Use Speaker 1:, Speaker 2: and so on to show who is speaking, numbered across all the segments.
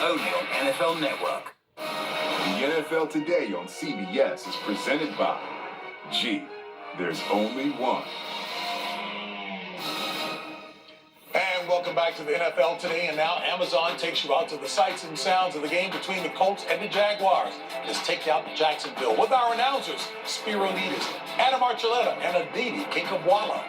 Speaker 1: only on NFL Network.
Speaker 2: The NFL Today on CBS is presented by There's only one.
Speaker 3: And welcome back to the NFL Today. And now Amazon takes you out to the sights and sounds of the game between the Colts and the Jaguars. Let's take you out to Jacksonville with our announcers, Spiro Needis, Adam Archuleta, and Aditi Kinkabwala.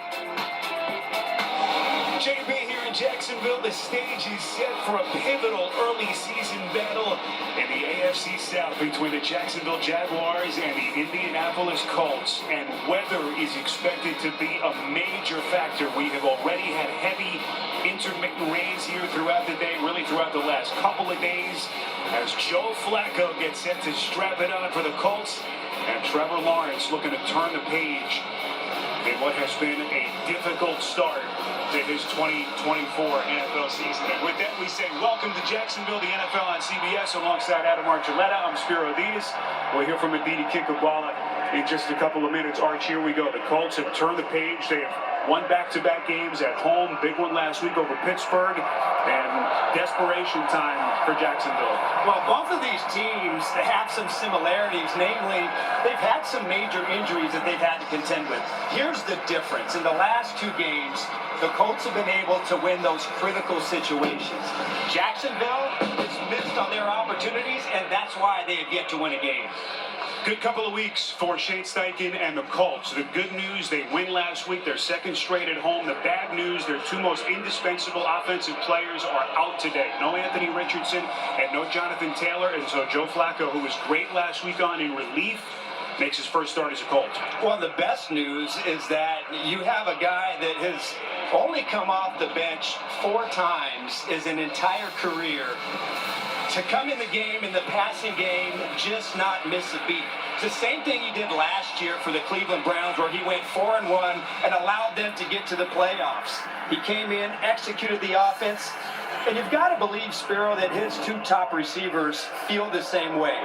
Speaker 4: JB here in Jacksonville. The stage is set for a pivotal early season battle in the AFC South between the Jacksonville Jaguars and the Indianapolis Colts. And weather is expected to be a major factor. We have already had heavy intermittent rains here throughout the day, really throughout the last couple of days, as Joe Flacco gets set to strap it on for the Colts, and Trevor Lawrence looking to turn the page in what has been a difficult start to his 2024 NFL season. And with that, we say welcome to Jacksonville, the NFL on CBS, alongside Adam Archuleta. I'm Spiro Needis. We'll hear from Aditi Kinkabwala in just a couple of minutes. Arch, here we go. The Colts have turned the page. They have won back-to-back games at home. Big one last week over Pittsburgh. And desperation time for Jacksonville.
Speaker 5: Well, both of these teams have some similarities. Namely, they've had some major injuries that they've had to contend with. Here's the difference. In the last two games, the Colts have been able to win those critical situations. Jacksonville has missed on their opportunities, and that's why they have yet to win a game.
Speaker 4: Good couple of weeks for Shane Steichen and the Colts. The good news, they win last week, their second straight at home. The bad news, their two most indispensable offensive players are out today. No Anthony Richardson and no Jonathan Taylor. And so Joe Flacco, who was great last week on in relief, makes his first start as a Colt.
Speaker 5: Well, the best news is that you have a guy that has only come off the bench 4 times his entire career, to come in the game, in the passing game, just not miss a beat. It's the same thing he did last year for the Cleveland Browns, where he went 4-1 and allowed them to get to the playoffs. He came in, executed the offense, and you've got to believe, Spiro, that his 2 top receivers feel the same way.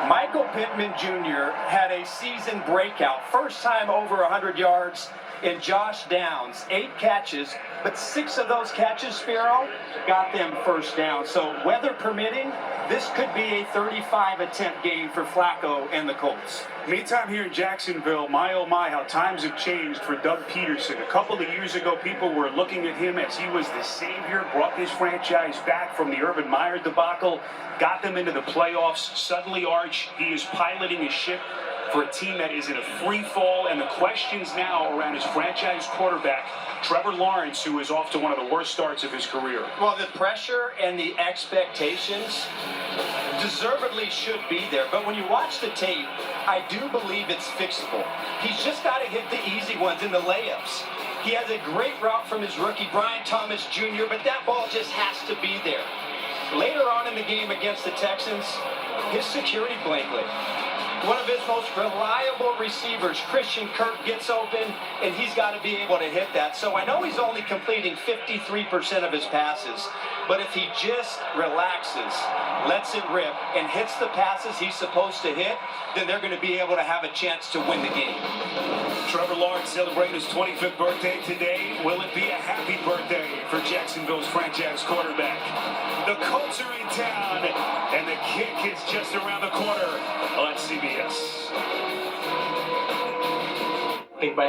Speaker 5: Michael Pittman Jr. had a season breakout, first time over 100 yards, and Josh Downs, 8 catches, but 6 of those catches, Spiro, got them first down. So weather permitting, this could be a 35-attempt game for Flacco and the Colts.
Speaker 4: Meantime, here in Jacksonville, my oh my, how times have changed for Doug Peterson. A couple of years ago, people were looking at him as he was the savior, brought this franchise back from the Urban Meyer debacle, got them into the playoffs. Suddenly, Arch, he is piloting a ship for a team that is in a free fall, and the questions now around his franchise quarterback, Trevor Lawrence, who is off to one of the worst starts of his career.
Speaker 5: Well, the pressure and the expectations deservedly should be there, but when you watch the tape, I do believe it's fixable. He's just got to hit the easy ones in the layups. He has a great route from his rookie, Brian Thomas Jr., but that ball just has to be there. Later on in the game against the Texans, his security blanket, one of his most reliable receivers, Christian Kirk, gets open, and he's got to be able to hit that. So I know he's only completing 53% of his passes, but if he just relaxes, lets it rip, and hits the passes he's supposed to hit, then they're going to be able to have a chance to win the game.
Speaker 4: Trevor Lawrence celebrating his 25th birthday today. Will it be a happy birthday for Jacksonville's franchise quarterback? The Colts are in town, and the kick is just around the corner on CBS.